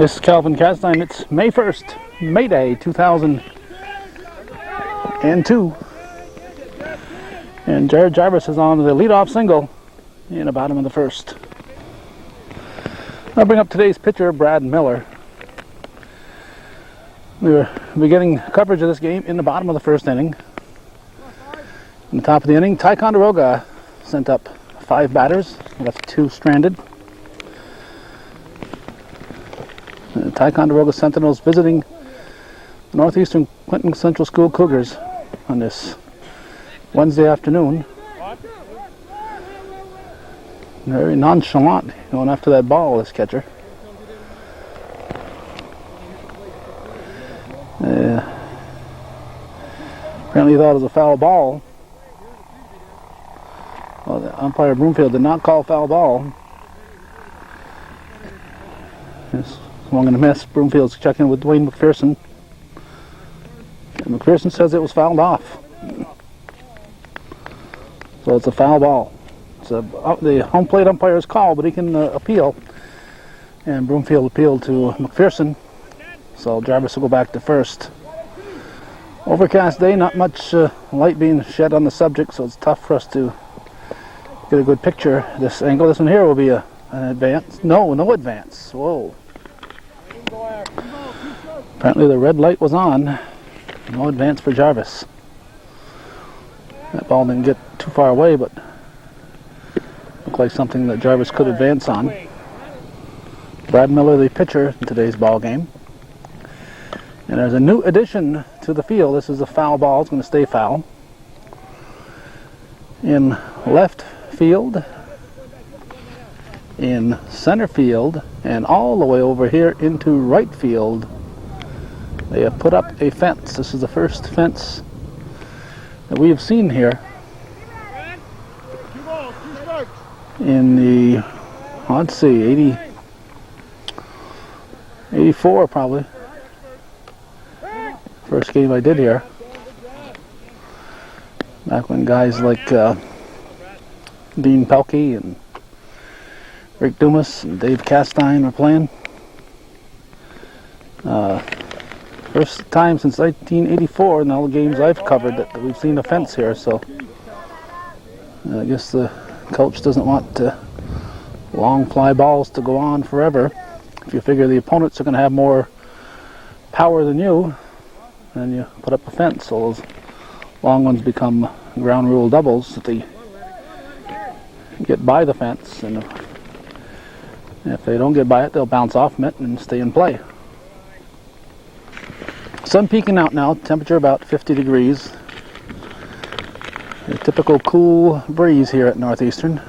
This is Calvin Castine. It's May 1st, May Day 2002. And Jared Jarvis is on the leadoff single in the bottom of the first. I'll bring up today's pitcher, Brad Miller. We'll be getting coverage of this game in the bottom of the first inning. In the top of the inning, Ticonderoga sent up 5 batters, left 2 stranded. The Ticonderoga Sentinels visiting Northeastern Clinton Central School Cougars on this Wednesday afternoon. Very nonchalant going after that ball, this catcher. Apparently he thought it was a foul ball. Well, the umpire Broomfield did not call foul ball. Just swung and a miss. Broomfield's checking with Dwayne McPherson. And McPherson says it was fouled off. So it's a foul ball. It's the home plate umpire's call, but he can appeal. And Broomfield appealed to McPherson. So Jarvis will go back to first. Overcast day, not much light being shed on the subject, so it's tough for us to get a good picture. This angle, this one here will be an advance. No advance. Whoa. Apparently the red light was on. No advance for Jarvis. That ball didn't get too far away, but looked like something that Jarvis could advance on. Brad Miller, the pitcher in today's ball game. And there's a new addition to the field. This is a foul ball. It's going to stay foul. In left field, in center field, and all the way over here into right field, they have put up a fence. This is the first fence that we have seen here in the, let's see, 84 probably. First game I did here. Back when guys like Dean Pelkey and Rick Dumas and Dave Castine were playing. First time since 1984 in all the games I've covered that we've seen a fence here, so I guess the coach doesn't want long fly balls to go on forever. If you figure the opponents are going to have more power than you, then you put up a fence, so those long ones become ground rule doubles that they get by the fence, and if they don't get by it, they'll bounce off from it and stay in play. Sun peeking out now, temperature about 50 degrees. A typical cool breeze here at Northeastern.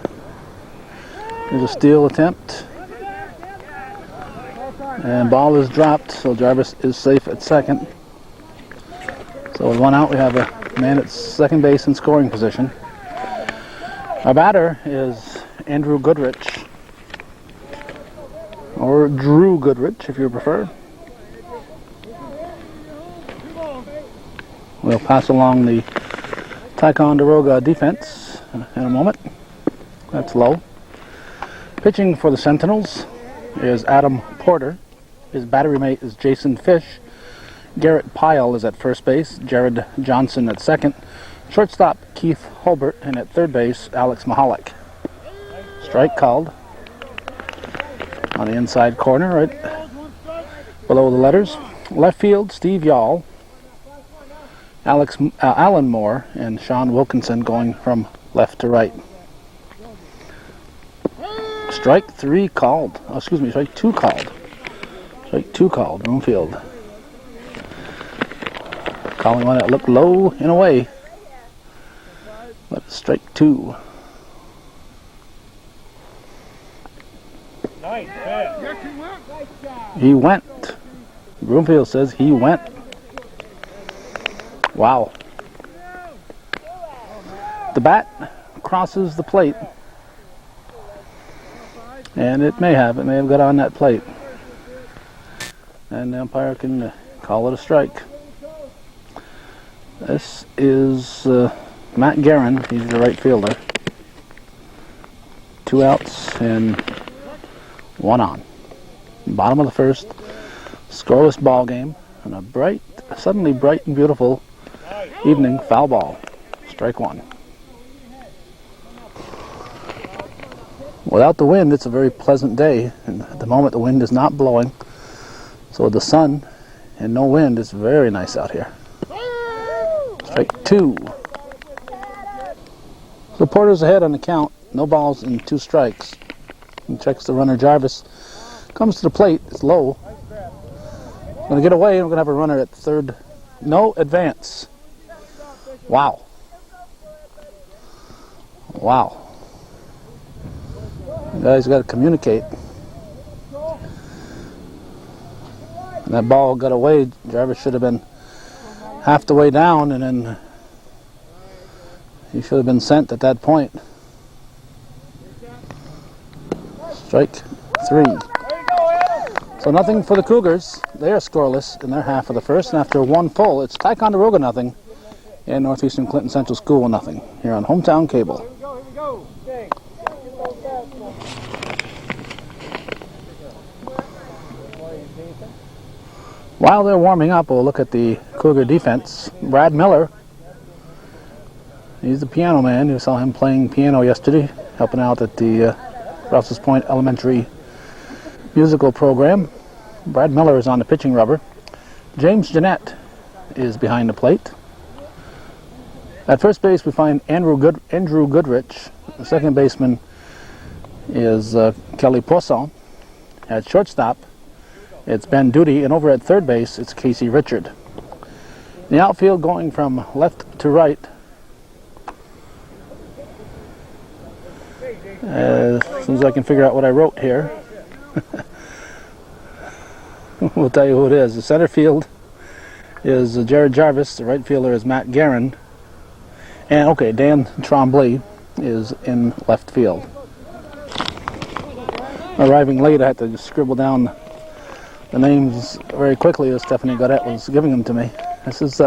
There's a steal attempt. And ball is dropped, so Jarvis is safe at second. So with one out, we have a man at second base in scoring position. Our batter is Andrew Goodrich, or Drew Goodrich if you prefer. We'll pass along the Ticonderoga defense in a moment. That's low. Pitching for the Sentinels is Adam Porter. His battery mate is Jason Fish. Garrett Pyle is at first base. Jared Johnson at second. Shortstop Keith Hulbert, and at third base Alex Mahalik. Strike called on the inside corner, right below the letters. Left field, Steve Yall, Alan Moore, and Sean Wilkinson going from left to right. Strike 3 called. Oh, excuse me, strike 2 called. Strike 2 called, Broomfield. Calling one that looked low and away. But strike 2. Nice. He went. Broomfield says he went. Wow. The bat crosses the plate. And it may have got on that plate. And the umpire can call it a strike. This is Matt Guerin. He's the right fielder. 2 outs and 1 on. Bottom of the first. Scoreless ball game and a suddenly bright and beautiful evening. Foul ball. Strike one. Without the wind, it's a very pleasant day, and at the moment the wind is not blowing, so the sun and no wind is very nice out here. Strike two. So Porter's ahead on the count, no balls and 2 strikes. He checks the runner. Jarvis comes to the plate, it's low. Going to get away, and we're going to have a runner at third. No advance. Wow. Wow. You guys got to communicate. And that ball got away. Jarvis should have been half the way down, and then he should have been sent at that point. Strike 3. So nothing for the Cougars. They are scoreless in their half of the first, and after 1 full, it's Ticonderoga nothing and Northeastern Clinton Central School nothing here on Hometown Cable. While they're warming up, we'll look at the Cougar defense. Brad Miller, he's the piano man. You saw him playing piano yesterday, helping out at the Rouse's Point Elementary musical program. Brad Miller is on the pitching rubber. James Jeanette is behind the plate. At first base, we find Andrew Goodrich. The second baseman is Kelly Poisson. At shortstop, it's Ben Duty, and over at third base, it's Casey Richard. The outfield going from left to right. As soon as I can figure out what I wrote here, we'll tell you who it is. The center field is Jared Jarvis. The right fielder is Matt Guerin. And okay, Dan Trombley is in left field. Arriving late, I had to just scribble down the names very quickly as Stephanie Gaudette was giving them to me. This is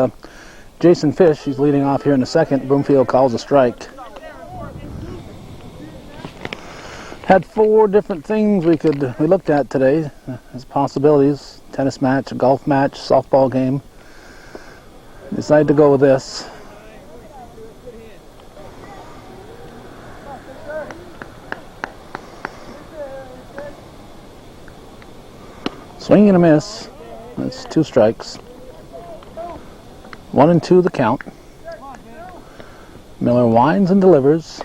Jason Fish. He's leading off here in the second. Broomfield calls a strike. Had 4 different things we looked at today as possibilities: tennis match, a golf match, softball game. Decided to go with this. Swing and a miss. That's 2 strikes. 1 and 2 the count. Miller winds and delivers.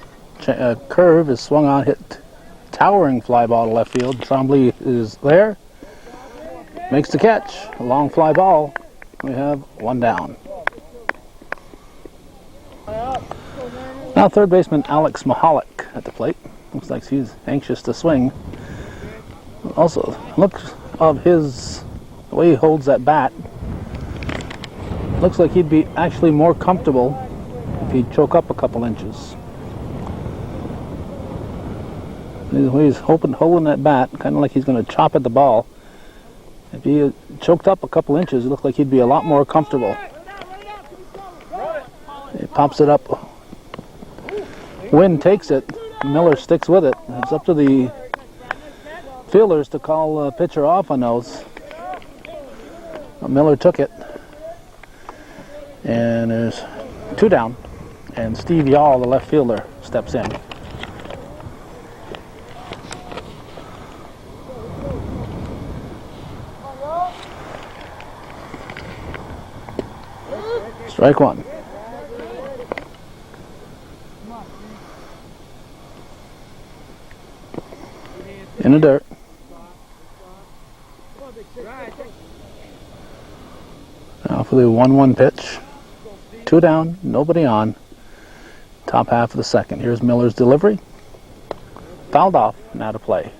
Curve is swung on, hit towering fly ball to left field. Trombley is there. Makes the catch. A long fly ball. We have 1 down. Now third baseman Alex Mahalik at the plate. Looks like he's anxious to swing. Also, looks of the way he holds that bat, looks like he'd be actually more comfortable if he'd choke up a couple inches. The way he's holding that bat, kind of like he's going to chop at the ball. If he had choked up a couple inches, it looked like he'd be a lot more comfortable. He pops it up. Wind takes it. Miller sticks with it. It's up to the fielders to call a pitcher off on those. Miller took it, and there's 2 down, and Steve Yall, the left fielder, steps in. Strike 1. In the dirt. Now for the 1-1 pitch. 2 down, nobody on. Top half of the second. Here's Miller's delivery. Fouled off, now to play.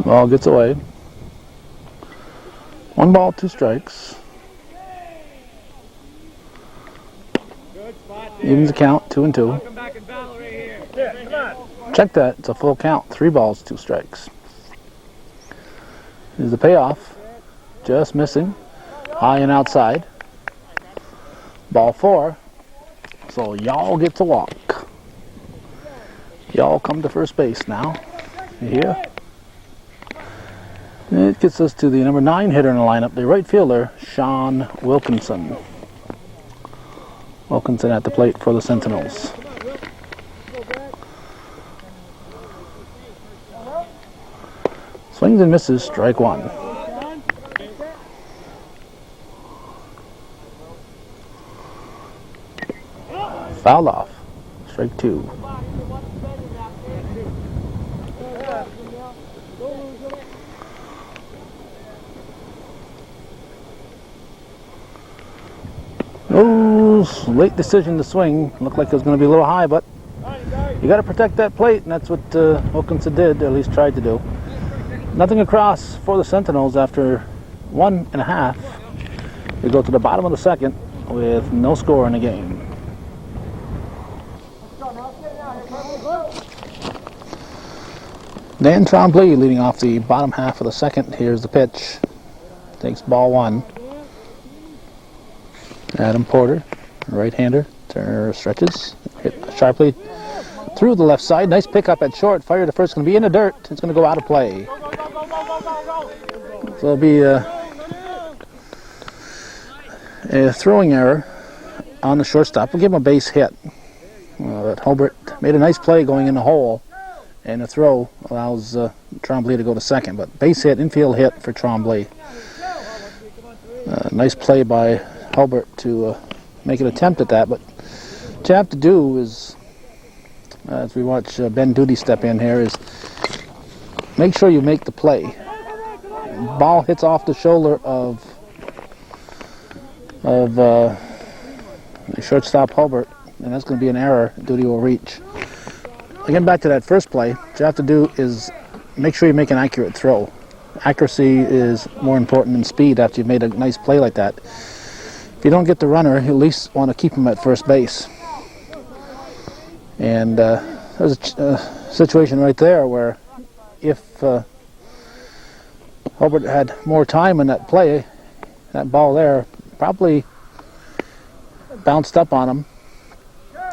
Ball gets away. 1 ball, 2 strikes. Evens the count, 2 and 2. Check that, it's a full count. 3 balls, 2 strikes. Here's the payoff. Just missing. High and outside. Ball 4. So y'all get to walk. Y'all come to first base now. You hear? It gets us to the number 9 hitter in the lineup, the right fielder, Sean Wilkinson. Wilkinson at the plate for the Sentinels. Swings and misses, strike 1. Fouled off, strike 2. Oh, late decision to swing. Looked like it was going to be a little high, but you got to protect that plate, and that's what Wilkinson did, or at least tried to do. Nothing across for the Sentinels after 1.5. We go to the bottom of the second with no score in the game. Dan Trombley leading off the bottom half of the second. Here's the pitch. Takes ball 1. Adam Porter, right-hander, stretches, hit sharply through the left side. Nice pickup at short. Fire to first, going to be in the dirt. It's going to go out of play. So it'll be a throwing error on the shortstop. We'll give him a base hit. But Hobart made a nice play going in the hole, and the throw allows Trombley to go to second. But base hit, infield hit for Trombley. Nice play by Hobart to make an attempt at that. But what you have to do is, as we watch Ben Duty step in here, is make sure you make the play. Ball hits off the shoulder of the shortstop Hobart, and that's going to be an error. Duty will reach. Again, back to that first play, what you have to do is make sure you make an accurate throw. Accuracy is more important than speed after you've made a nice play like that. If you don't get the runner, you at least want to keep him at first base. And there's a situation right there where if Hobart had more time in that play, that ball there probably bounced up on him,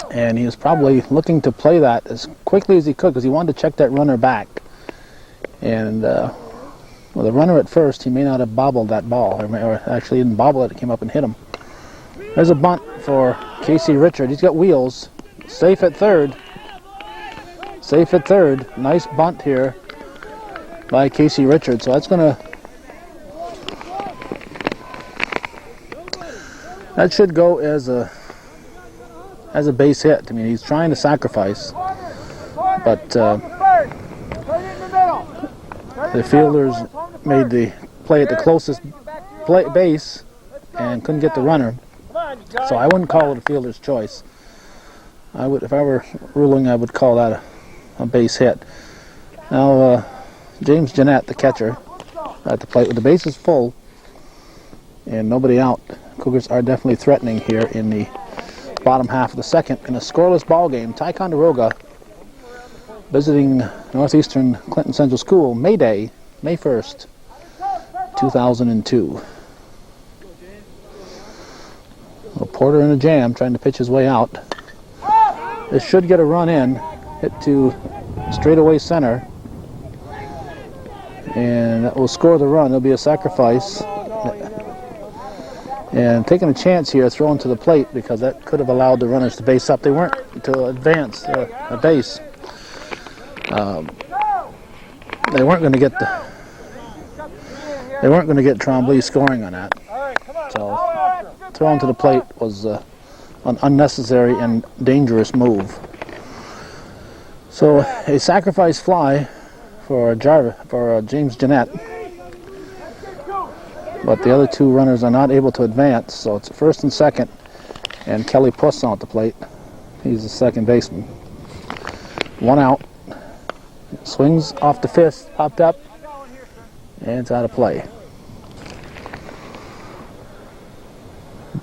and he was probably looking to play that as quickly as he could because he wanted to check that runner back. And with a runner at first, he may not have bobbled that ball, or actually didn't bobble it, it came up and hit him. There's a bunt for Casey Richard. He's got wheels. Safe at third. Safe at third. Nice bunt here by Casey Richard. So that's that should go as a base hit. I mean, he's trying to sacrifice, but the fielders made the play at the closest base and couldn't get the runner. So I wouldn't call it a fielder's choice. I would, if I were ruling, I would call that a base hit. Now, James Jeanette, the catcher, at the plate with the bases full and nobody out. Cougars are definitely threatening here in the bottom half of the second in a scoreless ball game. Ticonderoga visiting Northeastern Clinton Central School, May Day, May 1st, 2002. Well, Porter in a jam, trying to pitch his way out. This should get a run in, hit to straightaway center, and that will score the run. There'll be a sacrifice, and taking a chance here, throwing to the plate, because that could have allowed the runners to base up. They weren't to advance a base. They weren't going to get Trombley scoring on that. So throwing to the plate was an unnecessary and dangerous move. So a sacrifice fly for James Jeanette, but the other two runners are not able to advance. So it's first and second, and Kelly Poisson at the plate. He's the second baseman. One out. Swings off the fist, popped up, and it's out of play.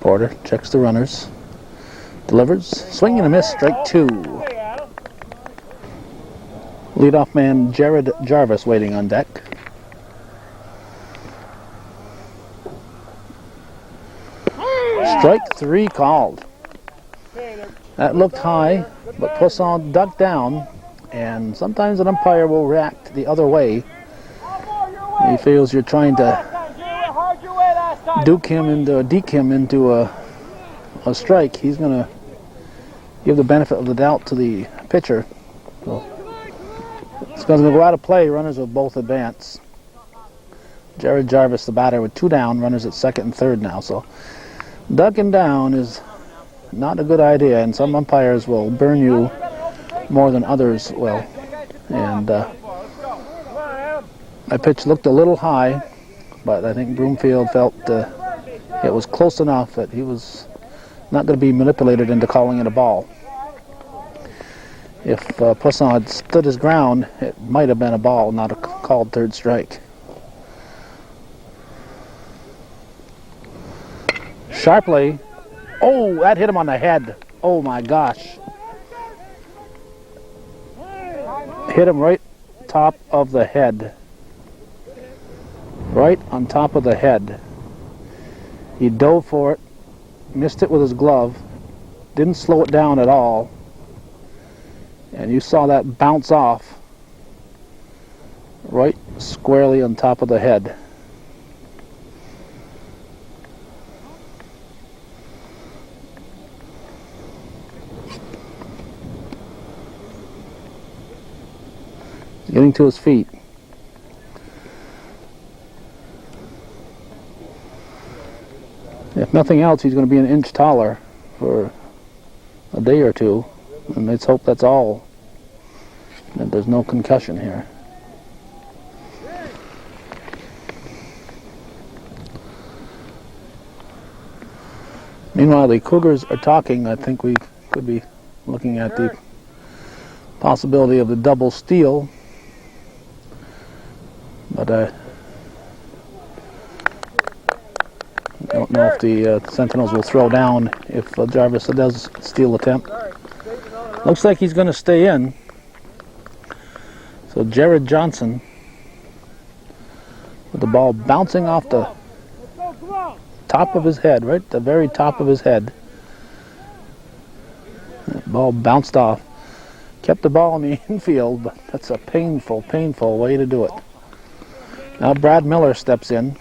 Porter checks the runners, delivers, swing and a miss, strike 2. Leadoff man Jared Jarvis waiting on deck. Strike 3 called. That looked high, but Poisson ducked down, and sometimes an umpire will react the other way. He feels you're trying to deke him into a strike. He's going to give the benefit of the doubt to the pitcher. So it's going to go out of play. Runners will both advance. Jared Jarvis, the batter, with 2 down. Runners at second and third now. So ducking down is not a good idea, and some umpires will burn you more than others will. And my pitch looked a little high, but I think Broomfield felt it was close enough that he was not going to be manipulated into calling it a ball. If Poisson had stood his ground, it might have been a ball, not a called third strike. Sharply. Oh, that hit him on the head. Oh my gosh. Hit him right top of the head. Right on top of the head. He dove for it, missed it with his glove, didn't slow it down at all, and you saw that bounce off right squarely on top of the head. He's getting to his feet. If nothing else, he's going to be an inch taller for a day or two, and let's hope that's all, that there's no concussion here. Meanwhile, the Cougars are talking. I think we could be looking at the possibility of the double steal, but I don't know if the Sentinels will throw down if Jarvis does steal attempt. Looks like he's going to stay in. So Jared Johnson with the ball bouncing off the top of his head, right? The very top of his head. That ball bounced off. Kept the ball in the infield, but that's a painful, painful way to do it. Now Brad Miller steps in.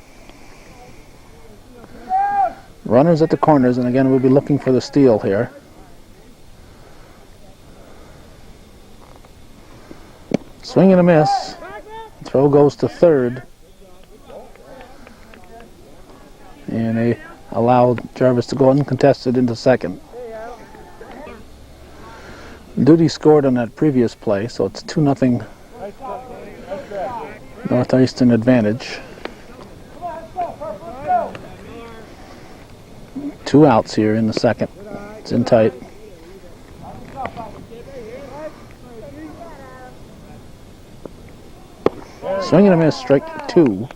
Runners at the corners, and again we'll be looking for the steal here. Swing and a miss. Throw goes to third. And they allowed Jarvis to go uncontested into second. Duty scored on that previous play, so it's 2-0 Northeastern advantage. 2 outs here in the second. It's in tight. Swing and a miss, strike 2.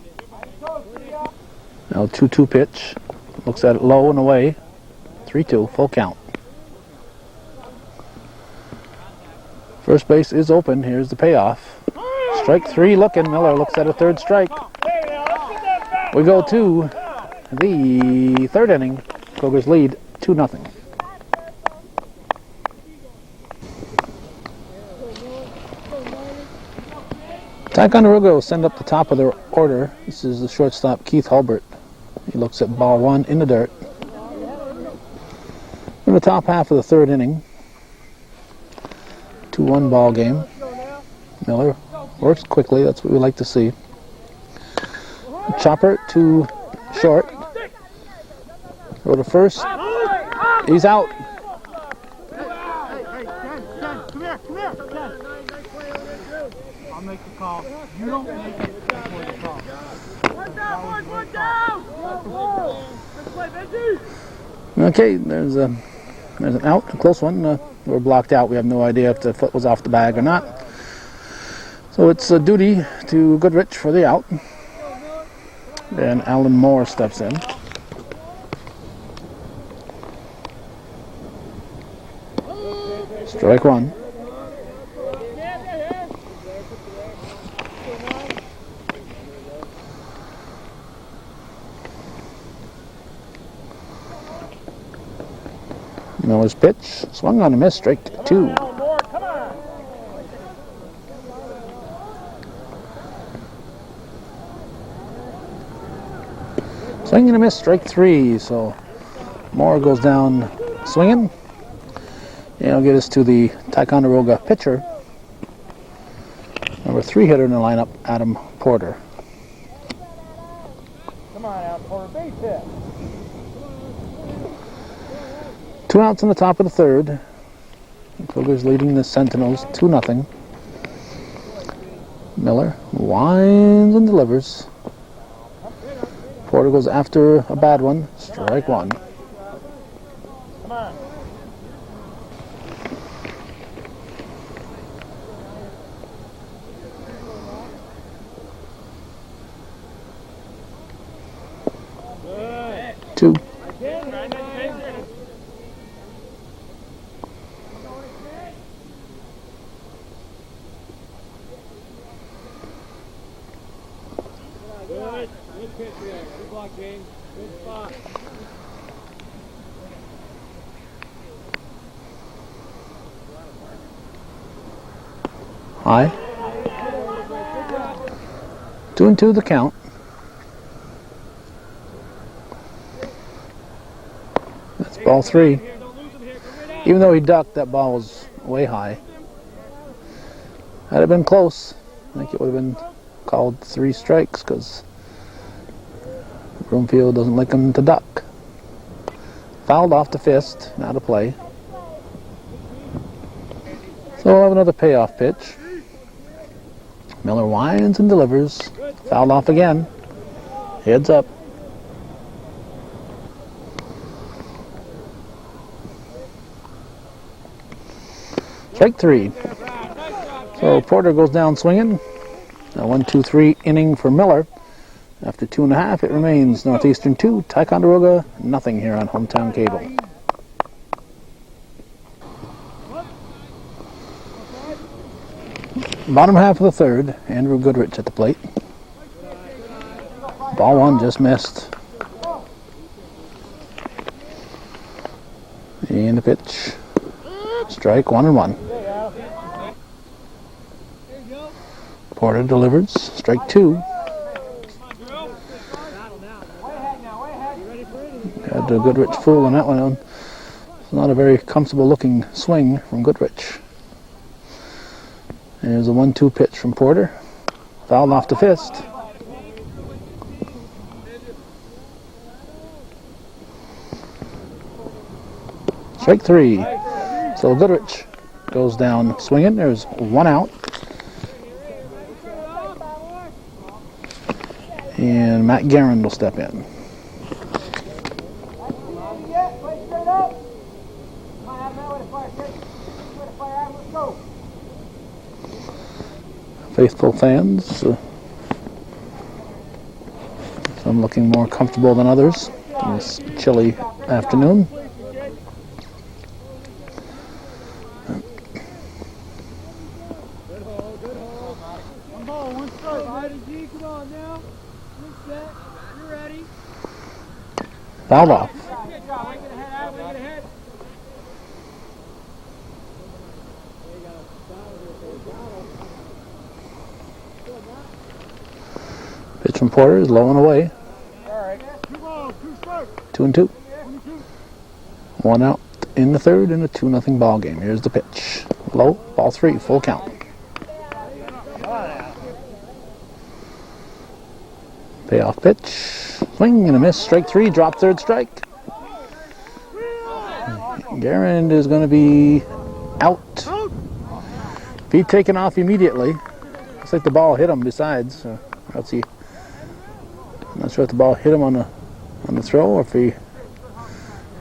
Now 2-2 pitch. Looks at it low and away. 3-2, full count. First base is open. Here's the payoff. Strike 3 looking. Miller looks at a third strike. We go to the third inning. Cougars lead 2-0. Ticonderoga will send up the top of their order. This is the shortstop, Keith Hulbert. He looks at ball 1 in the dirt. In the top half of the third inning, 2-1 ball game. Miller works quickly. That's what we like to see. Chopper to short. Go to first. He's out. I'll make the call. You don't make it before the call. One down! Okay, there's an out, a close one. We're blocked out. We have no idea if the foot was off the bag or not. So it's a duty to Goodrich for the out. Then Alan Moore steps in. Strike 1. Miller's pitch, swung on a miss, strike 2. Swing and a miss, strike 3. So Moore goes down swinging. And it'll get us to the Ticonderoga pitcher. Number 3 hitter in the lineup, Adam Porter. Come on out, Porter, base hit. 2 outs in the top of the third. The Cougars leading the Sentinels 2-0. Miller winds and delivers. Porter goes after a bad one. Strike 1. Come on. Good. 2. Good pitch there. Good block, James. Good spot. High. 2-2 the count. That's ball 3. Even though he ducked, that ball was way high. Had it been close, I think it would have been called 3 strikes because Broomfield doesn't like him to duck. Fouled off the fist, now to play. So we'll have another payoff pitch. Miller winds and delivers. Fouled off again. Heads up. Strike 3. So Porter goes down swinging. A 1-2-3 inning for Miller. After 2.5, it remains Northeastern 2, Ticonderoga nothing here on Hometown Cable. Bottom half of the third, Andrew Goodrich at the plate. Ball 1 just missed. And the pitch. Strike 1-1. Porter delivers. Strike 2. Had Goodrich full on that one. It's not a very comfortable looking swing from Goodrich. There's a 1-2 pitch from Porter. Fouled off the fist. Strike 3. So Goodrich goes down swinging. There's 1 out. And Matt Guerin will step in. Faithful fans, some looking more comfortable than others in this chilly afternoon. Good hole, good hole. One ball, 1 strike. Ready, come on now. You're set. You're ready. Fouled off. Good job. Wait, get ahead, wait, get ahead. Pitch from Porter is low and away. All right. 2 balls, 2 strikes. 2-2. 1 out in the third in a 2-0 ball game. Here's the pitch. Low, ball 3, full count. Payoff pitch. Swing and a miss. Strike 3. Drop third strike. Guerin is going to be out. If he'd taken off immediately, looks like the ball hit him besides. Let's see. I'm not sure if the ball hit him on the throw or if he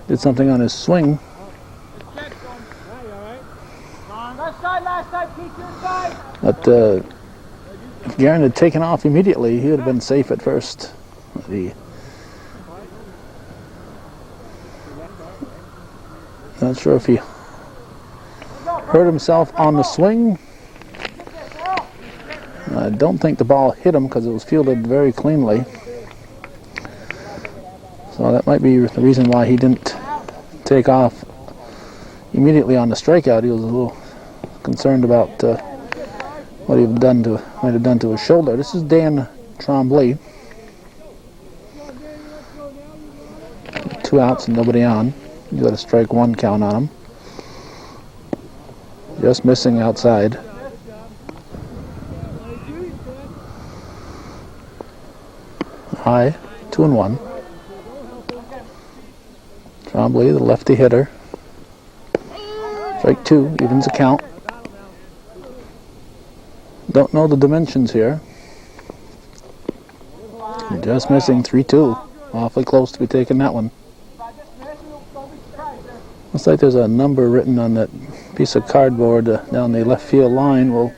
did something on his swing. But if Guerin had taken off immediately, he would have been safe at first. Not sure if he hurt himself on the swing. I don't think the ball hit him because it was fielded very cleanly. So that might be the reason why he didn't take off immediately on the strikeout, he was a little concerned about what he might have done to his shoulder. This is Dan Tremblay. 2 outs and nobody on. You got a strike one count on him. Just missing outside. High, 2-1. Tremblay, the lefty hitter. Strike 2, evens the count. Don't know the dimensions here. Just missing, 3-2. Awfully close to be taking that one. Looks like there's a number written on that piece of cardboard down the left field line. We'll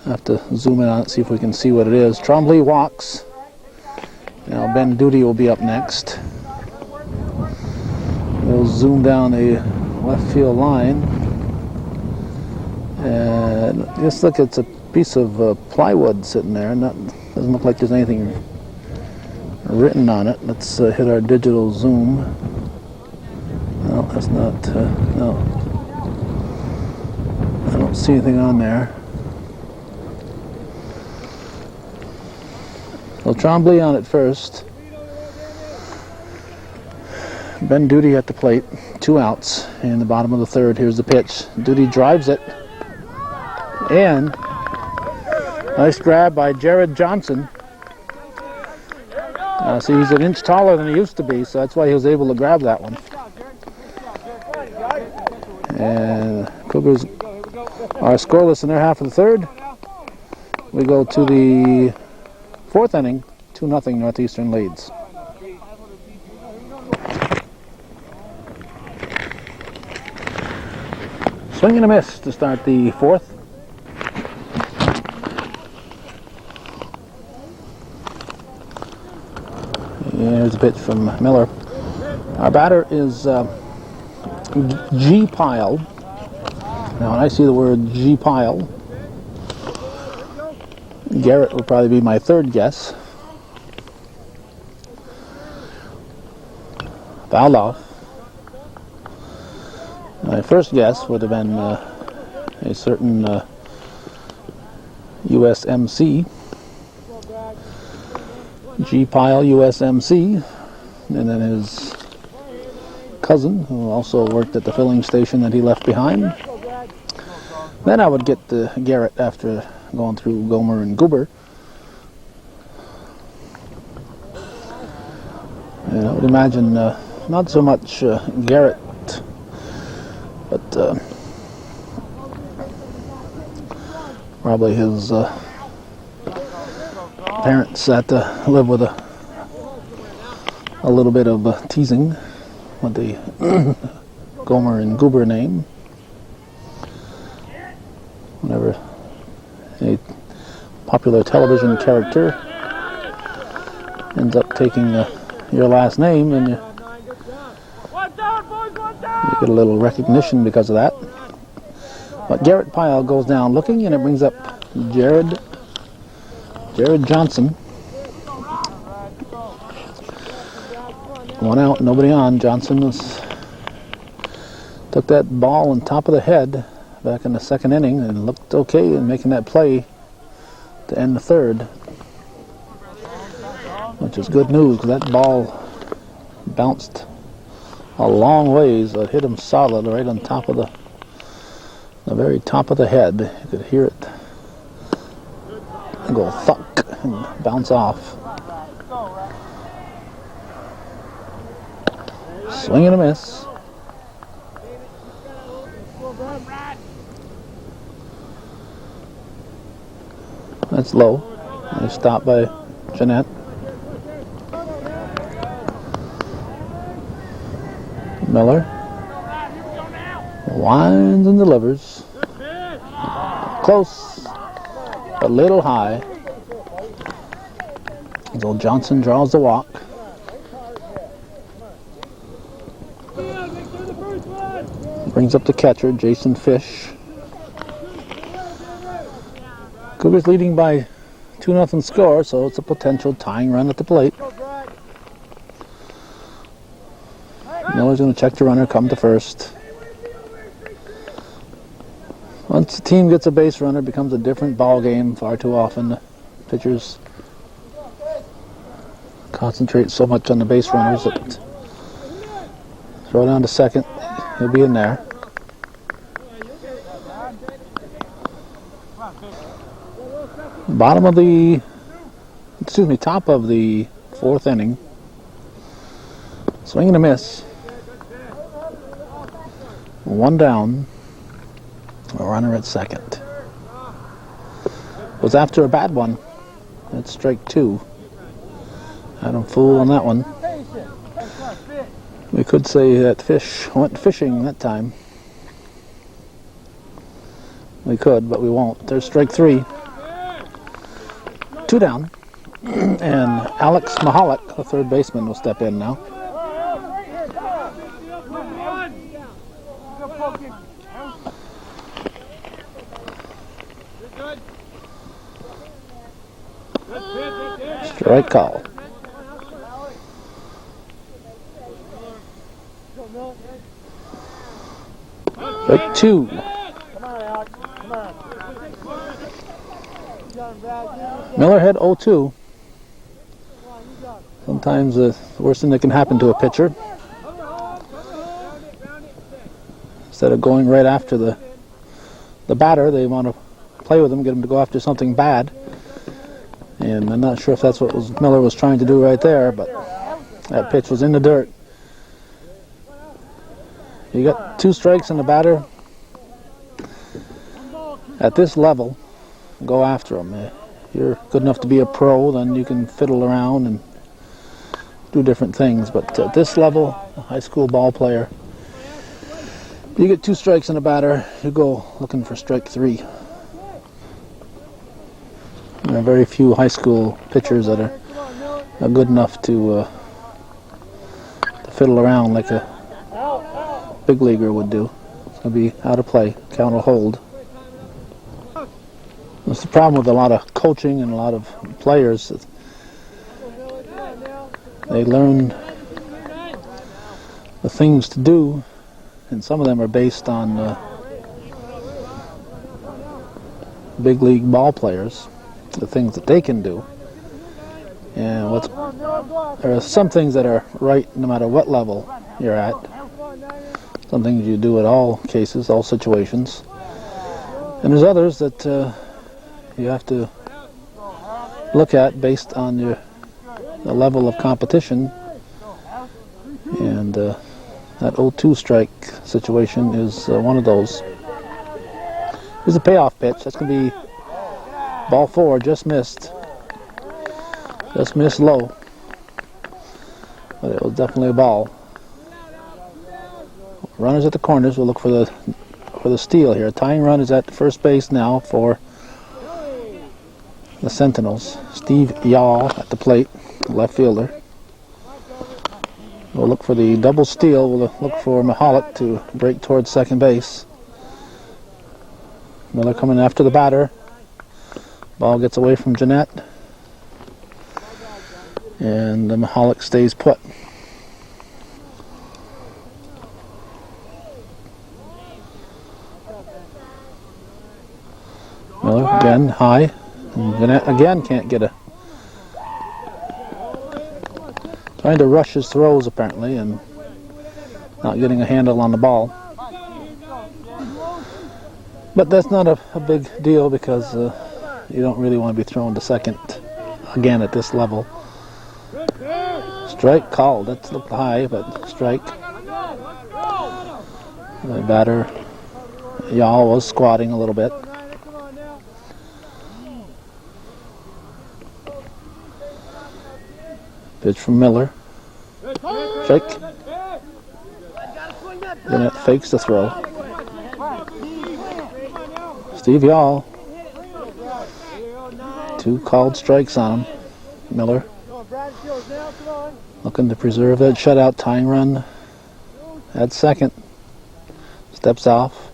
have to zoom in on it, see if we can see what it is. Tremblay walks. Now Ben Duty will be up next. We'll zoom down the left field line. And just look, it's a piece of plywood sitting there. Doesn't look like there's anything written on it. Let's hit our digital zoom. No, that's not, no. I don't see anything on there. Well, Tremblay on it first. Ben Duty at the plate. 2 outs in the bottom of the third. Here's the pitch. Duty drives it. And nice grab by Jared Johnson. See, he's an inch taller than he used to be, so that's why he was able to grab that one. And Cougars are scoreless in their half of the third. We go to the 4th inning, 2-0 Northeastern leads. Swing and a miss to start the 4th. Here's a pitch from Miller. Our batter is G. Pyle. Now, when I see the word G. Pyle, Garrett would probably be my third guess. Fouled off. My first guess would have been a certain USMC. G. Pyle, USMC. And then his cousin, who also worked at the filling station that he left behind. Then I would get the Garrett after going through Gomer and Goober. And I would imagine not so much Garrett, but probably his parents had to live with a little bit of teasing with the Gomer and Goober name. Whenever a popular television character ends up taking your last name, and you get a little recognition because of that. But Garrett Pyle goes down looking, and it brings up Jared Johnson. 1 out, nobody on. Johnson took that ball on top of the head back in the 2nd inning and looked okay in making that play to end the 3rd, which is good news because that ball bounced a long ways. It hit him solid right on top of the very top of the head. You could hear it go thunk and bounce off. Swing and a miss. That's low. Nice stop by Jeanette. Miller winds and delivers. Close, a little high. Old Johnson draws the walk. Brings up the catcher, Jason Fish. Cougars leading by 2-0 score, so it's a potential tying run at the plate. Miller's going to check the runner, come to first. Once a team gets a base runner, it becomes a different ball game. Far too often, the pitchers concentrate so much on the base runners that throw down to second, he'll be in there. Top of the fourth inning. Swing and a miss. One down. A runner at second. Was after a bad one. That's strike two. Had him fooled on that one. We could say that fish went fishing that time. We could, but we won't. There's strike three. Two down. And Alex Mahalik, the third baseman, will step in now. Strike call. Strike two. Miller had 0-2. Sometimes the worst thing that can happen to a pitcher. Instead of going right after the batter, they want to play with him, get him to go after something bad. And I'm not sure if that's what Miller was trying to do right there, but that pitch was in the dirt. You got two strikes in the batter. At this level, go after him. If you're good enough to be a pro, then you can fiddle around and do different things. But at this level, a high school ball player, you get two strikes in a batter, you go looking for strike three. There are very few high school pitchers that are good enough to fiddle around like a big leaguer would do. It's going to be out of play. Count will hold. That's the problem with a lot of coaching and a lot of players. They learn the things to do, and some of them are based on big league ball players, the things that they can do. And there are some things that are right no matter what level you're at. Some things you do at all cases, all situations. And there's others that you have to look at based on the level of competition. And that 0-2 strike situation is one of those. Here's a payoff pitch. That's going to be ball four, just missed. Just missed low. But it was definitely a ball. Runners at the corners will look for the steal here. Tying run is at first base now for the Sentinels. Steve Yaw at the plate, left fielder. We'll look for the double steal. We'll look for Mahalik to break towards second base. Miller coming after the batter. Ball gets away from Jeanette. And the Mahalik stays put. Miller again high. And Jeanette again can't get trying to rush his throws apparently and not getting a handle on the ball. But that's not a big deal because you don't really want to be thrown to second again at this level. Strike called. That looked high, but strike. The batter, Yaw, was squatting a little bit. Pitch from Miller. Shake. Then it fakes the throw. Steve Yaw. Two called strikes on him. Miller looking to preserve that shutout. Tying run at second. Steps off.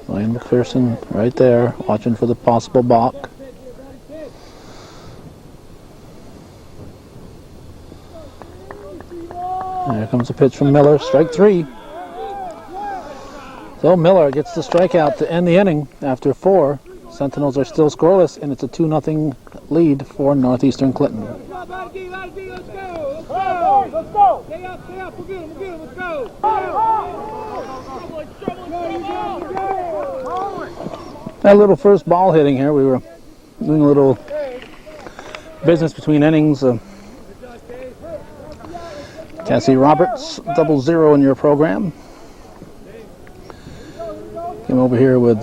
Ryan McPherson right there watching for the possible balk. There comes a pitch from Miller. Strike three. So Miller gets the strikeout to end the inning after 4. Sentinels are still scoreless, and it's a 2-0 lead for Northeastern Clinton. Let's go! Let's go! Stay up, we're good, let's go! That little first ball hitting here, we were doing a little business between innings. Cassie Roberts, 00 in your program. Came over here with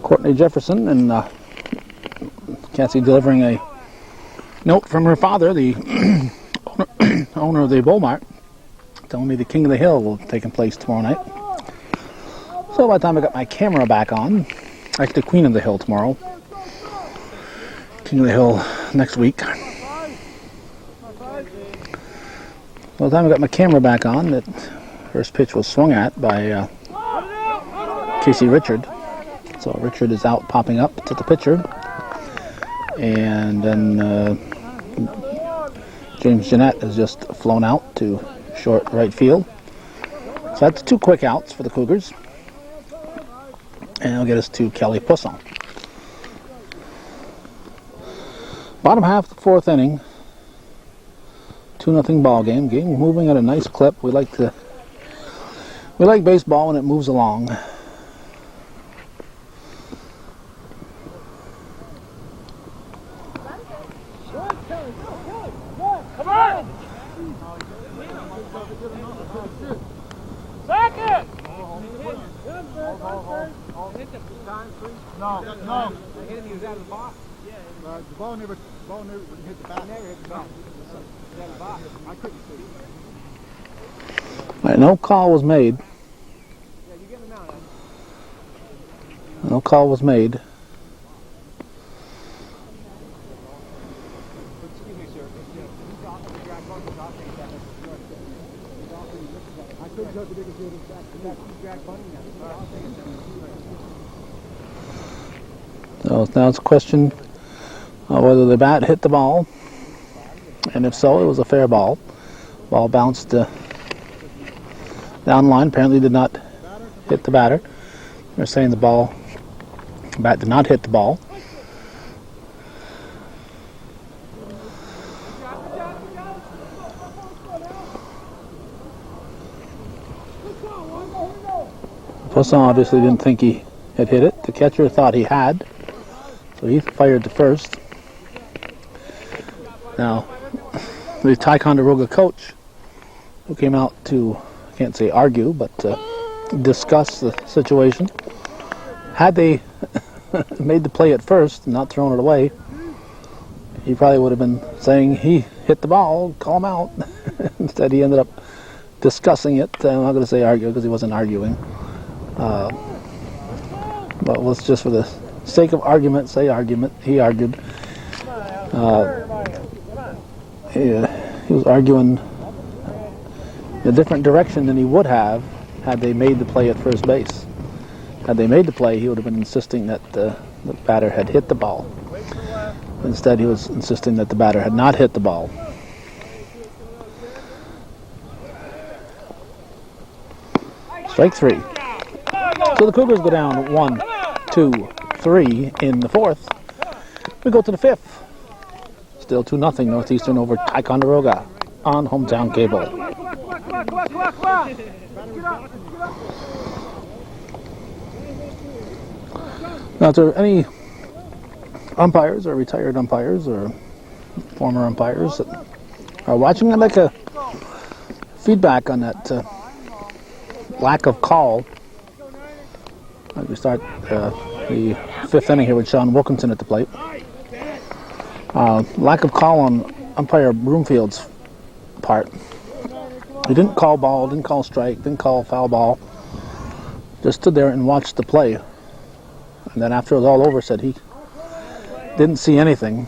Courtney Jefferson, and Cassie delivering a note from her father, the owner of the Bull Mart, telling me the King of the Hill will take place tomorrow night. So by the time I got my camera back on, actually Queen of the Hill tomorrow, King of the Hill next week. By the time I got my camera back on, that first pitch was swung at by Casey Richard. So Richard is out popping up to the pitcher. And then James Jeanette has just flown out to short right field. So that's 2 quick outs for the Cougars. And it'll get us to Kelly Poisson. Bottom half of the 4th inning. 2-0 ball game. Game moving at a nice clip. We like baseball when it moves along. Come on! Second! No. He was out of the box. The ball never hit the bat. Never hit the box. He was out of the box. I couldn't see. All right, no call was made. Yeah, you get him out. No call was made. Excuse me, sir. He's off the drag bunny. He's off the drag bunny. I couldn't tell the bigger field is back. He's drag bunny now. So now it's a question of whether the bat hit the ball, and if so, it was a fair ball. Ball bounced down the line. Apparently, did not hit the batter. They're saying the bat did not hit the ball. Poisson obviously didn't think he had hit it. The catcher thought he had. So he fired to first. Now, the Ticonderoga coach, who came out to, I can't say argue, but discuss the situation. Had they made the play at first and not thrown it away, he probably would have been saying he hit the ball, call him out. Instead, he ended up discussing it. I'm not going to say argue because he wasn't arguing. But let's just, for the sake of argument, say argument. He argued. He was arguing in a different direction than he would have had they made the play at first base. Had they made the play, he would have been insisting that the batter had hit the ball. Instead, he was insisting that the batter had not hit the ball. Strike 3. So the Cougars go down 1, 2, 3 in the 4th. We go to the 5th. Still 2-0 Northeastern over Ticonderoga on hometown cable. Now, is there any umpires or retired umpires or former umpires that are watching? I'd like a feedback on that lack of call. As we start the 5th inning here with Sean Wilkinson at the plate. Lack of call on umpire Broomfield's part. He didn't call ball, didn't call strike, didn't call foul ball. Just stood there and watched the play. And then after it was all over, said he didn't see anything.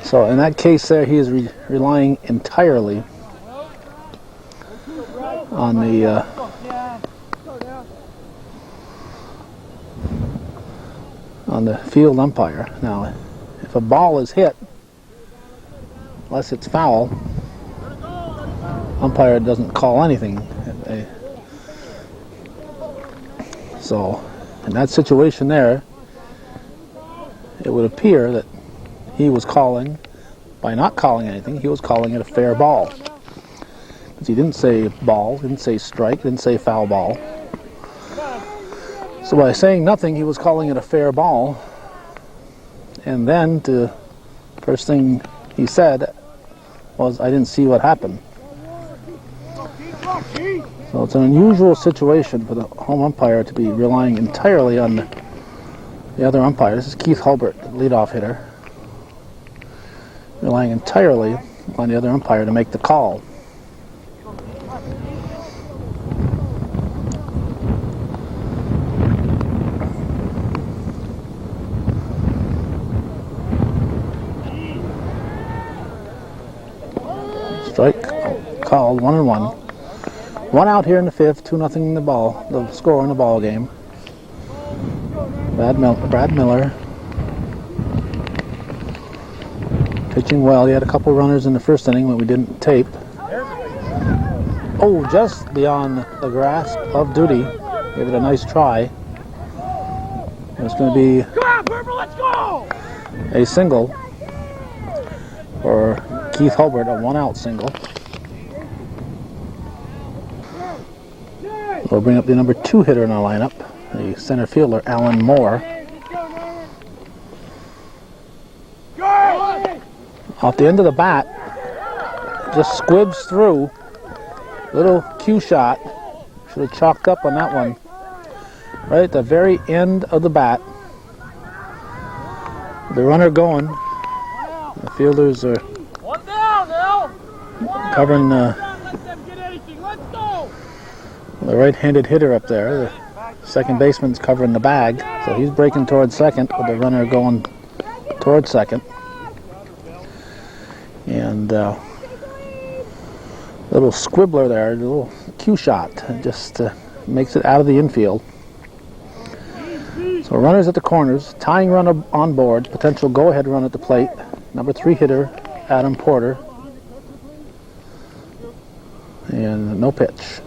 So in that case there, he is relying entirely on the field umpire. Now, if a ball is hit unless it's foul, umpire doesn't call anything. So in that situation there, it would appear that he was calling, by not calling anything, he was calling it a fair ball. Because he didn't say ball, didn't say strike, didn't say foul ball. So by saying nothing, he was calling it a fair ball. And then the first thing he said was, I didn't see what happened. So it's an unusual situation for the home umpire to be relying entirely on the other umpire. This is Keith Hulbert, the leadoff hitter, relying entirely on the other umpire to make the call. Strike called, 1-1. 1 out here in the 5th, 2-0 in the score in the ball game. Brad Miller pitching well. He had a couple runners in the first inning when we didn't tape. Oh, just beyond the grasp of duty. Gave it a nice try. It's going to be a single for Keith Hulbert, a 1-out single. We'll bring up the number 2 hitter in our lineup, the center fielder, Alan Moore. Off the end of the bat, just squibs through. Little cue shot. Should have chalked up on that one. Right at the very end of the bat. The runner going. The fielders are covering the right-handed hitter up there. The second baseman's covering the bag, so he's breaking towards second with the runner going towards second. And little squibbler there, a little cue shot, just makes it out of the infield. So runners at the corners, tying run on board, potential go-ahead run at the plate. Number 3 hitter, Adam Porter. And no pitch.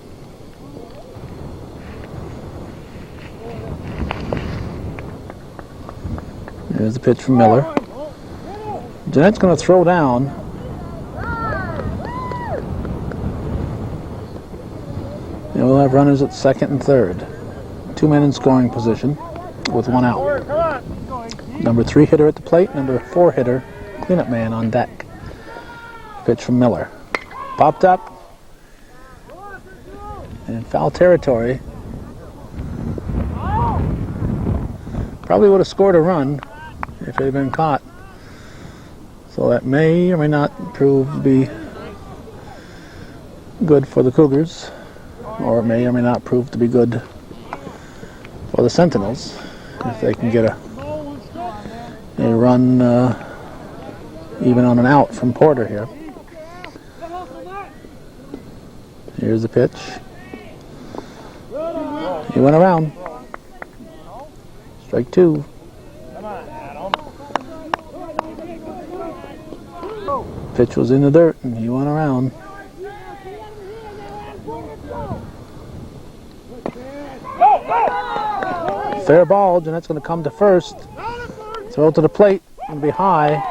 There's the pitch from Miller. Jeanette's going to throw down. And we'll have runners at second and third. 2 men in scoring position with 1 out. Number 3 hitter at the plate, number 4 hitter, cleanup man on deck. Pitch from Miller. Popped up. In foul territory. Probably would have scored a run if it had been caught. So that may or may not prove to be good for the Cougars, or it may or may not prove to be good for the Sentinels if they can get a run even on an out from Porter here. Here's the pitch. He went around. Strike 2. Pitch was in the dirt and he went around. Fair ball. Jeanette's going to come to first. Throw to the plate and be high.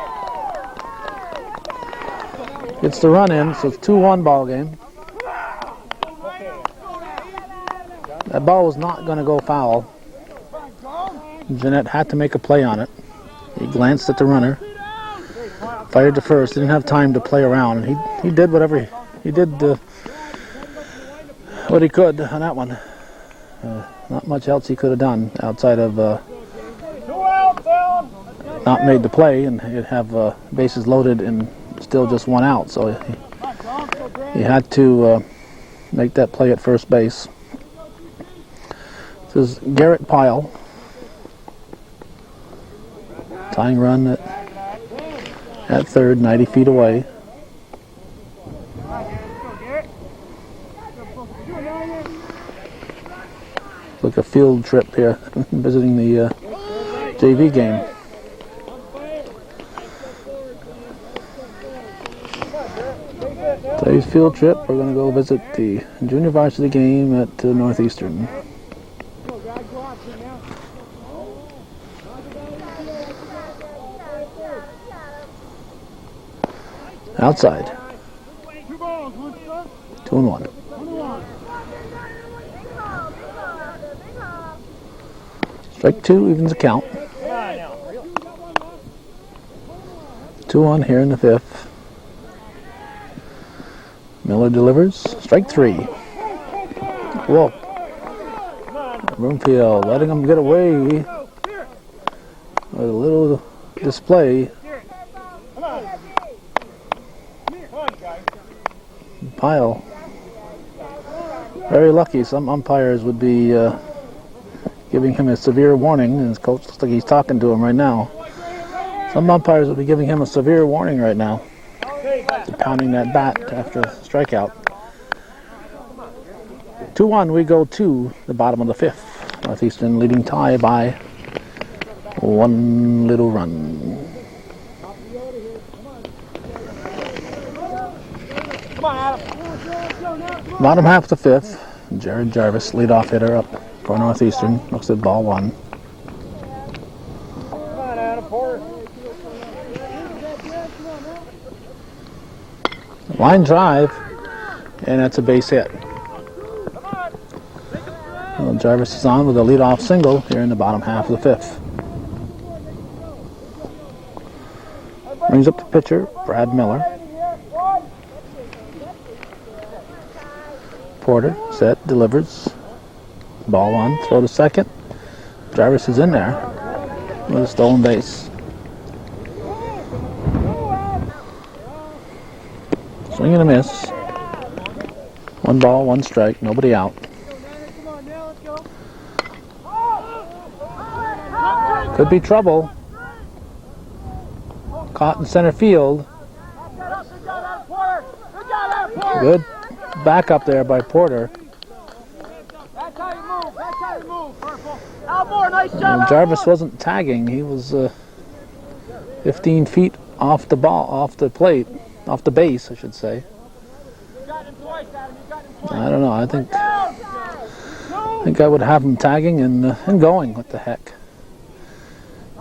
Gets the run in, so it's 2-1 ball game. That ball was not going to go foul. Jeanette had to make a play on it. He glanced at the runner, fired to first, didn't have time to play around, and he did whatever he did what he could on that one. Not much else he could have done outside of not made the play and he'd have bases loaded and still just 1 out. So he had to make that play at first base. This is Garrett Pyle. Tying run at third, 90 feet away. Like a field trip here, visiting the JV game. Today's field trip, we're going to go visit the junior varsity game at Northeastern. Outside. 2-1. Strike two evens the count. 2-1 here in the fifth. Miller delivers. Strike three. Whoa. Broomfield letting him get away with a little display. Pyle. Very lucky. Some umpires would be giving him a severe warning. And his coach looks like he's talking to him right now. Some umpires would be giving him a severe warning right now. Pounding that bat after a strikeout. 2-1, we go to the bottom of the fifth. Northeastern leading tie by one little run. Bottom half of the fifth. Jared Jarvis, leadoff hitter up for Northeastern. Looks at ball one. Line drive, and that's a base hit. Well, Jarvis is on with a leadoff single here in the bottom half of the fifth. Brings up the pitcher, Brad Miller. Porter, set, delivers. Ball one, throw to second. Jarvis is in there with a stolen base. Swing and a miss. One ball, one strike, nobody out. Could be trouble. Caught in center field. Good back up there by Porter. And Jarvis wasn't tagging. He was 15 feet off the ball, off the plate. Off the base, I should say. I don't know. I think I would have him tagging and going. What the heck?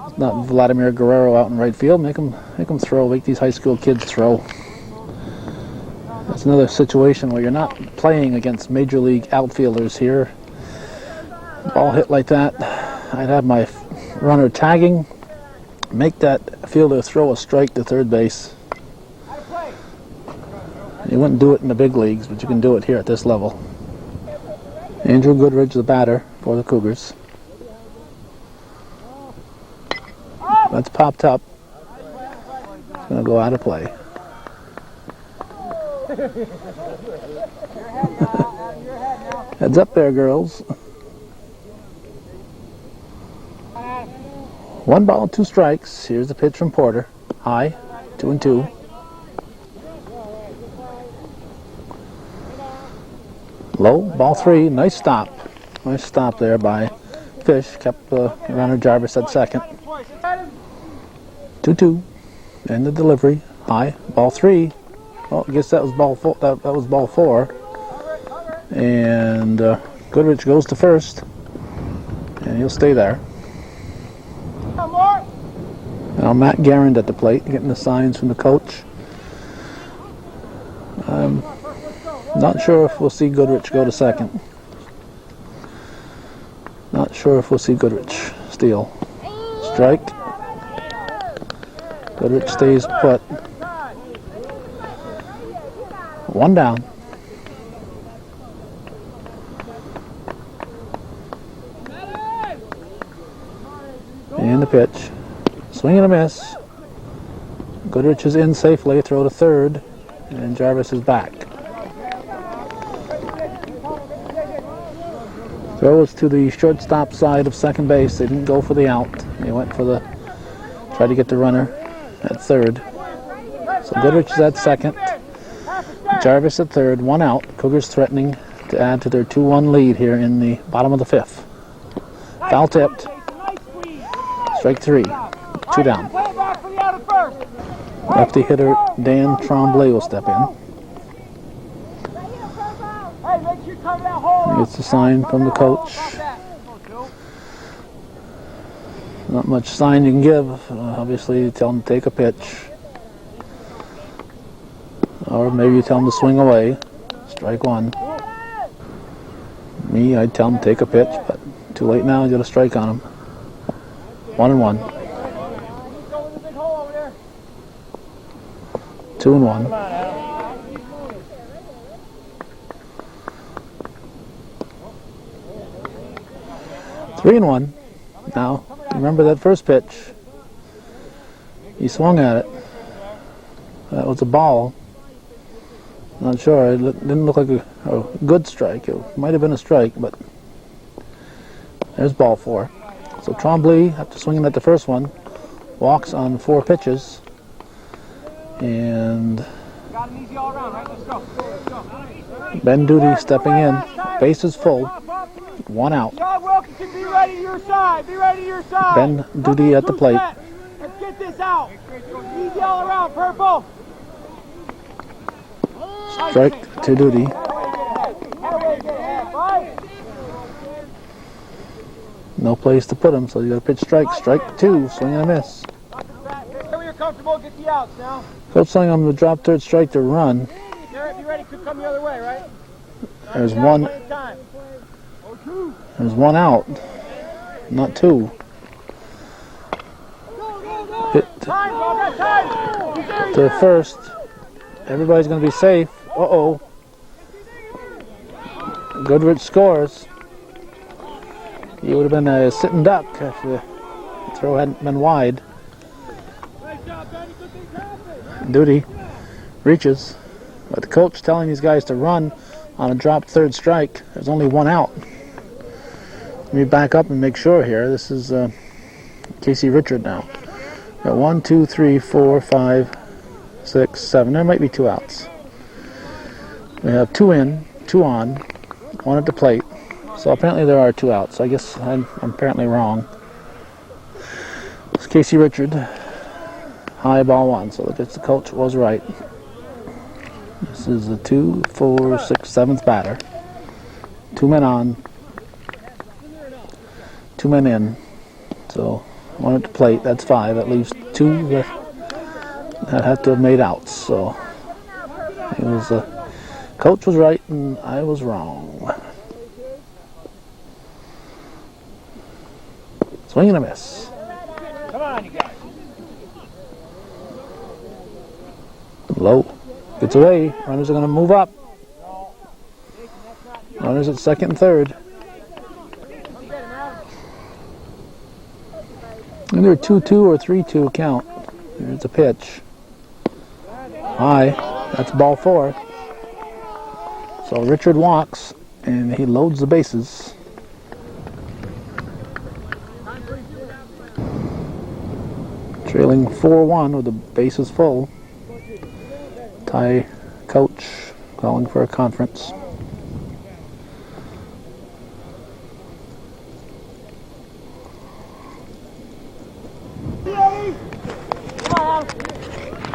It's not Vladimir Guerrero out in right field. Make him throw. Make these high school kids throw. That's another situation where you're not playing against major league outfielders here. Ball hit like that, I'd have my runner tagging. Make that fielder throw a strike to third base. You wouldn't do it in the big leagues, but you can do it here at this level. Andrew Goodrich, the batter for the Cougars. That's popped up. It's going to go out of play. Heads up there, girls. 1 ball, 2 strikes. Here's the pitch from Porter. High, 2-2. Low, ball 3, nice stop. Nice stop there by Fish. Kept runner Jarvis at second. 2-2. And the delivery. High, ball 3. Oh, I guess that was ball 4. That was ball 4. And Goodrich goes to first. And he'll stay there. Now Matt Garand at the plate, getting the signs from the coach. Not sure if we'll see Goodrich go to second. Not sure if we'll see Goodrich steal. Strike. Goodrich stays put. 1 down. And the pitch. Swing and a miss. Goodrich is in safely. Throw to third. And Jarvis is back. Throw was to the shortstop side of second base. They didn't go for the out. They went for tried to get the runner at third. So Goodrich is at second. Jarvis at third. 1 out. Cougars threatening to add to their 2-1 lead here in the bottom of the fifth. Foul tipped. Strike 3. 2 down. Lefty hitter Dan Tremblay will step in. Gets a sign from the coach. Not much sign you can give. Obviously, you tell him to take a pitch. Or maybe you tell him to swing away. Strike one. Me, I'd tell him to take a pitch, but too late now, you got a strike on him. 1-1. 2-1. 3-1. Now, remember that first pitch. He swung at it. That was a ball. Not sure. It didn't look like a good strike. It might have been a strike, but there's ball 4. So Trombley, after swinging at the first one, walks on 4 pitches. And Ben Duty stepping in. Bases full. 1 out. Ben Duty at the plate. Let's get this out. Easy all around, purple. Strike to Duty. No place to put him, so you got to pitch strike. Strike 2, swing and a miss. Where you're comfortable, get the outs now. Coach telling him to drop third strike to run. Garrett, you ready? Could come the other way, right? There's one. There's 1 out, not 2. Hit to first. Everybody's going to be safe. Uh-oh. Goodrich scores. He would have been a sitting duck if the throw hadn't been wide. Duty reaches. But the coach telling these guys to run on a dropped third strike. There's only 1 out. Let me back up and make sure here. This is Casey Richard now. Got 1, 2, 3, 4, 5, 6, 7. There might be 2 outs. We have 2 in, 2 on, 1 at the plate. So apparently there are 2 outs. I guess I'm apparently wrong. It's Casey Richard. High ball 1. So I guess the coach was right. This is the 2, 4, 6, 7th batter. 2 men on. 2 men in. So 1 at the plate. That's 5. That leaves 2 that have to have made outs. So it was coach was right and I was wrong. Swing and a miss. Come on, you guys. Low. Gets away. Runners are going to move up. Runners at second and third. Either a 2-2 or 3-2 count. There's a pitch. High. That's ball 4. So Richard walks and he loads the bases. Trailing 4-1 with the bases full. Ty coach calling for a conference.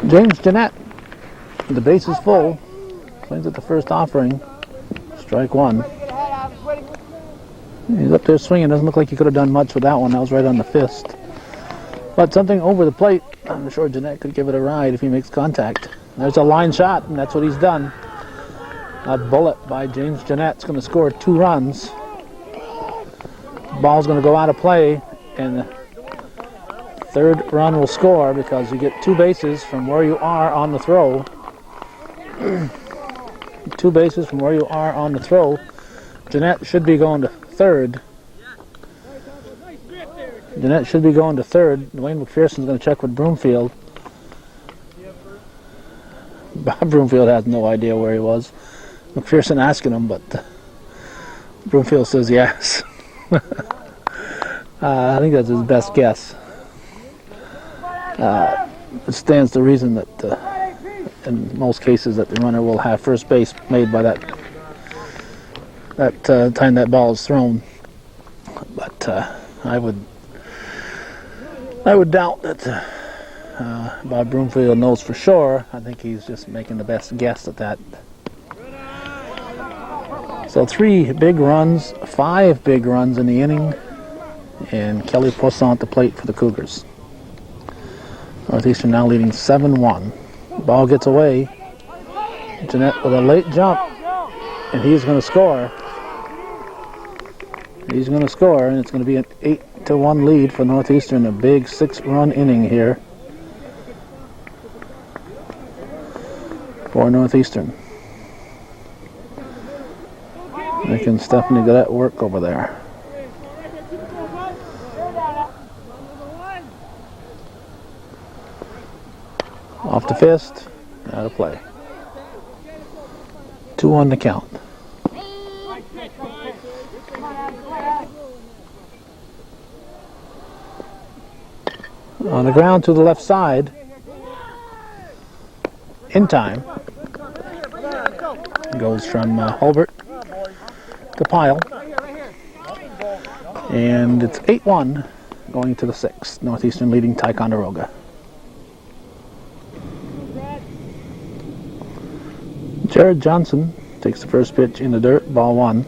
James Jeanette, the base is full. Swings at the first offering. Strike 1. He's up there swinging. Doesn't look like he could have done much with that one. That was right on the fist. But something over the plate. I'm sure Jeanette could give it a ride if he makes contact. There's a line shot, and that's what he's done. A bullet by James Jeanette's going to score 2 runs. The ball's going to go out of play, and the 3rd run will score because you get 2 bases from where you are on the throw. 2 bases from where you are on the throw. Jeanette should be going to 3rd. Jeanette should be going to 3rd. Dwayne McPherson's going to check with Broomfield. Bob Broomfield has no idea where he was. McPherson asking him, but Broomfield says yes. I think that's his best guess. It stands to reason that in most cases that the runner will have first base made by that time that ball is thrown. But I would doubt that Bob Broomfield knows for sure. I think he's just making the best guess at that. So 3 big runs, 5 big runs in the inning, and Kelly Poisson at the plate for the Cougars. Northeastern now leading 7-1. Ball gets away. Jeanette with a late jump, and he's going to score. He's going to score, and it's going to be an 8-1 lead for Northeastern. A big 6-run inning here for Northeastern. Nick and Stephanie got at work over there. Off the fist, out of play. 2 on the count. On the ground to the left side. In time. Goes from Hulbert to Pyle. And it's 8-1 going to the 6th. Northeastern leading Ticonderoga. Jared Johnson takes the first pitch in the dirt, ball 1.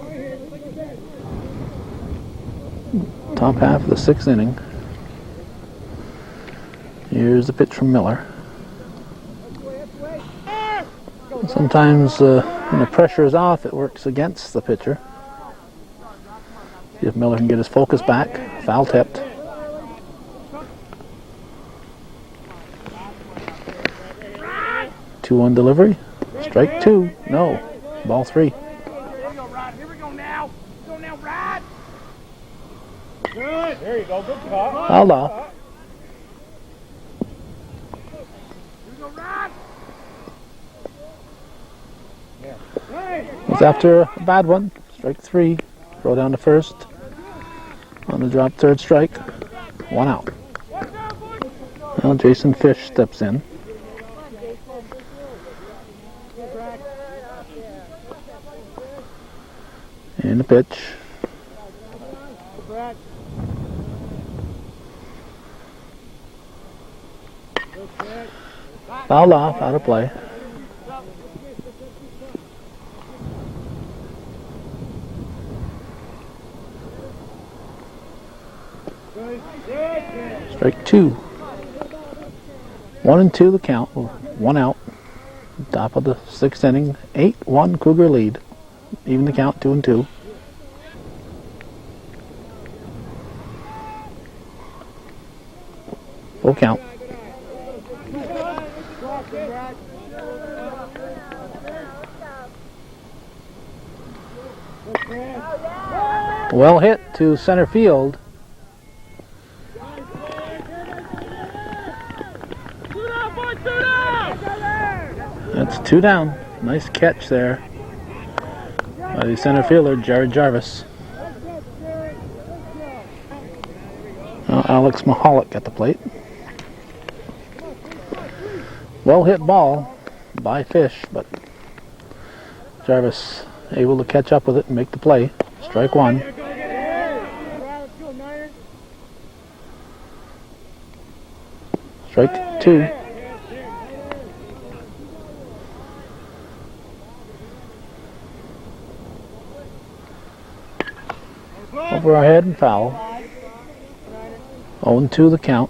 Top half of the 6th inning. Here's the pitch from Miller. Sometimes when the pressure is off, it works against the pitcher. See if Miller can get his focus back. Foul tipped. Two on delivery. Strike 2. No. Ball 3. Here we go, Rod. Here we go now. Go now, Rod. Good. There you go. Good call. Fouled off. Here we go, Rod. Hey. It's after a bad one. Strike 3. Throw down to first. On the drop, 3rd strike. 1 out. Now Jason Fish steps in. And the pitch. Fouled off, out of play. Strike 2. 1 and 2 the count. 1 out. Top of the 6th inning. 8-1 Cougar lead. Even the count, 2 and 2. Full count. Well hit to center field. That's 2 down. Nice catch there by the center fielder, Jared Jarvis. Now Alex Mahalik at the plate. Well hit ball by Fish, but Jarvis able to catch up with it and make the play. Strike 1. Strike 2. Over our head and foul. 0-2 the count.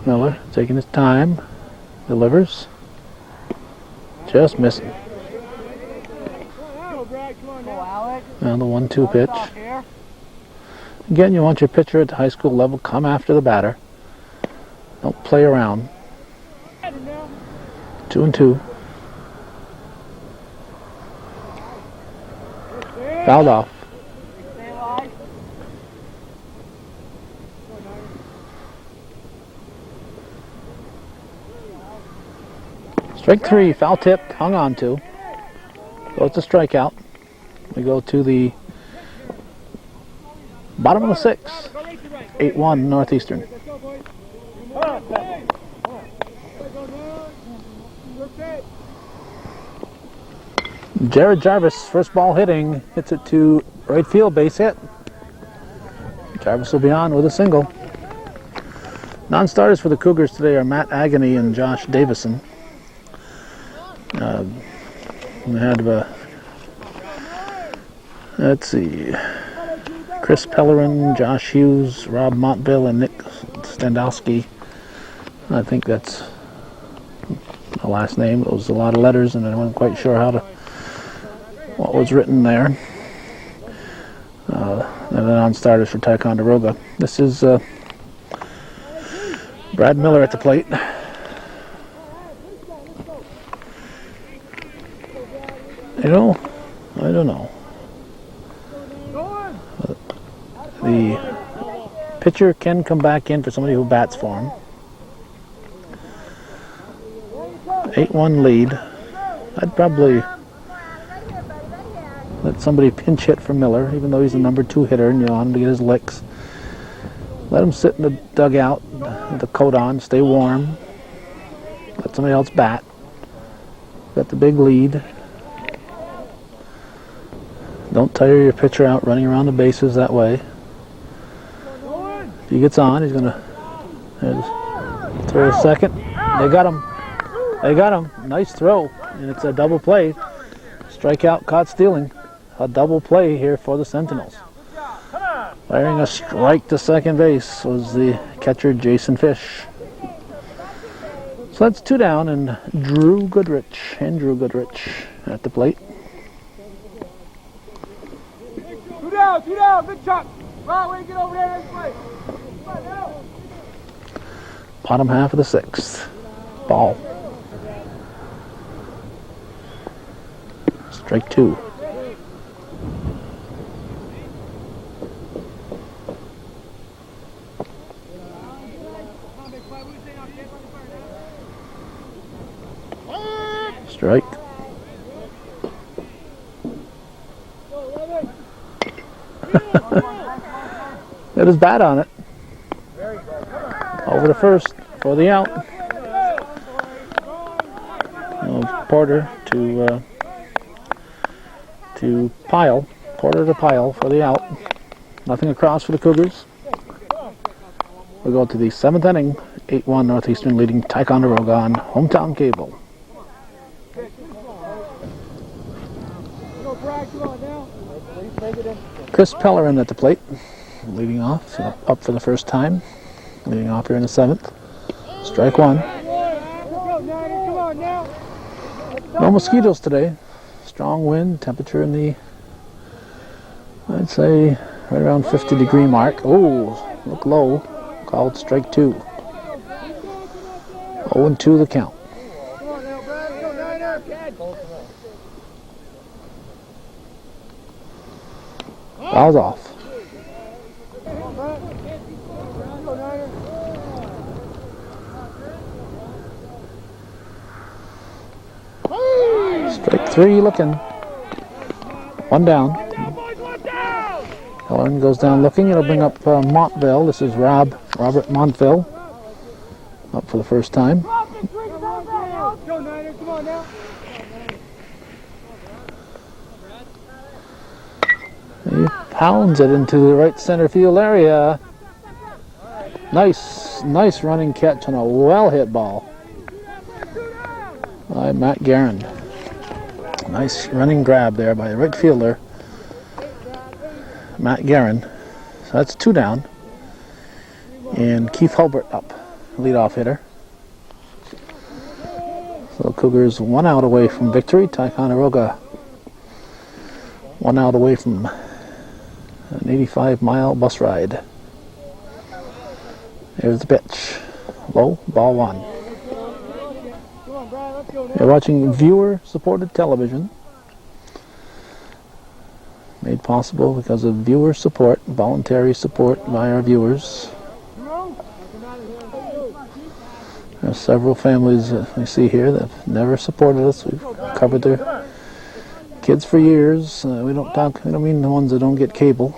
Miller taking his time. Delivers. Just missing. Now the 1-2 pitch. Again, you want your pitcher at the high school level come after the batter. Don't play around. 2-2. Fouled off. Strike 3, foul tipped, hung on to. So it's a strikeout. We go to the bottom of the 6th. 8-1 Northeastern. Jared Jarvis, first ball hitting, hits it to right field, base hit. Jarvis will be on with a single. Non-starters for the Cougars today are Matt Agony and Josh Davison. We had, let's see, Chris Pellerin, Josh Hughes, Rob Montville, and Nick Standowski. I think that's the last name. It was a lot of letters, and I wasn't quite sure what was written there. And then on starters for Ticonderoga. This is Brad Miller at the plate. I don't know. The pitcher can come back in for somebody who bats for him. 8-1 lead. I'd probably let somebody pinch hit for Miller, even though he's the number 2 hitter and you want him to get his licks. Let him sit in the dugout with the coat on, stay warm. Let somebody else bat. Got the big lead. Don't tire your pitcher out running around the bases that way. If he gets on, he's going to throw a second. They got him. They got him. Nice throw. And it's a double play. Strikeout, caught stealing. A double play here for the Sentinels. Firing a strike to second base was the catcher, Jason Fish. So that's 2 down, and Andrew Goodrich at the plate. 2 down, good shot. Right, way to get over there this way. Bottom half of the 6th. Ball. Strike 2. Strike. Got his bat on it. Over to first for the out. Porter to Pyle. Porter to Pyle for the out. Nothing across for the Cougars. We go to the 7th inning. 8-1 Northeastern leading Ticonderoga on Hometown Cable. Chris Pellerin at the plate, leading off, up for the first time, leading off here in the 7th. Strike 1. No mosquitoes today. Strong wind, temperature in the, I'd say, right around 50-degree mark. Oh, look low. Called strike 2. 0-2 the count. Fouls off. Strike 3 looking. 1 down. Pellerin goes down looking. It'll bring up Montville. This is Robert Montville. Up for the first time. He pounds it into the right center field area. Nice running catch on a well-hit ball by Matt Guerin. Nice running grab there by the right fielder, Matt Guerin. So that's 2 down. And Keith Hulbert up, leadoff hitter. So Cougars 1 out away from victory. Ticonderoga 1 out away from an 85-mile bus ride. There's the pitch. Low, ball 1. You're watching viewer-supported television. Made possible because of viewer support, voluntary support by our viewers. There's several families that we see here that have never supported us. We've covered their kids for years. We don't mean the ones that don't get cable.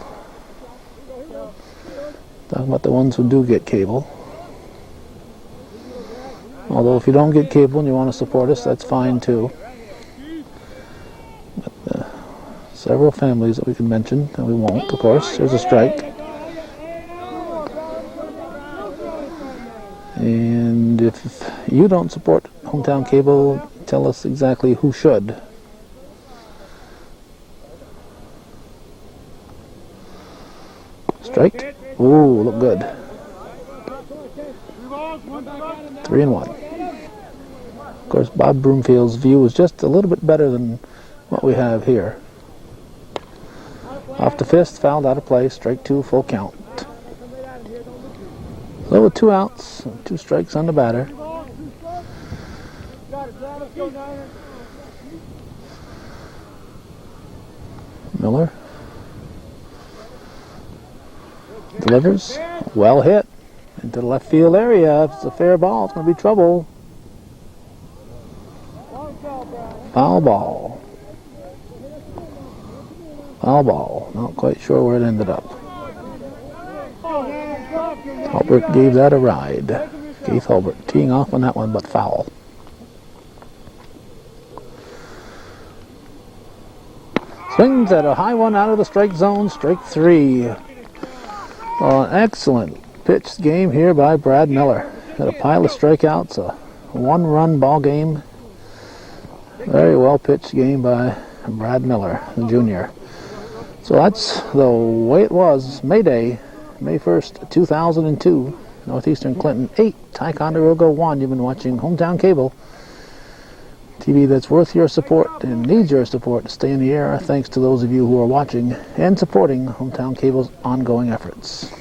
Talking about the ones who do get cable. Although if you don't get cable and you want to support us, that's fine too. But several families that we can mention, and we won't, of course. There's a strike. And if you don't support Hometown Cable, tell us exactly who should. Strike. Ooh, look good. 3-1. Of course, Bob Broomfield's view is just a little bit better than what we have here. Off the fist, fouled out of play. Strike 2, full count. So with 2 outs, 2 strikes on the batter. Miller delivers. Well hit into the left field area. If it's a fair ball, it's going to be trouble. Foul ball. Foul ball. Not quite sure where it ended up. Hulbert gave that a ride. Keith Hulbert teeing off on that one, but foul. Swings at a high one out of the strike zone. Strike 3. An excellent pitched game here by Brad Miller. Got a pile of strikeouts, a 1-run ball game. Very well pitched game by Brad Miller, the junior. So that's the way it was. May Day, May 1st, 2002. Northeastern Clinton 8, Ticonderoga 1. You've been watching Hometown Cable. TV that's worth your support and needs your support to stay in the air. Thanks to those of you who are watching and supporting Hometown Cable's ongoing efforts.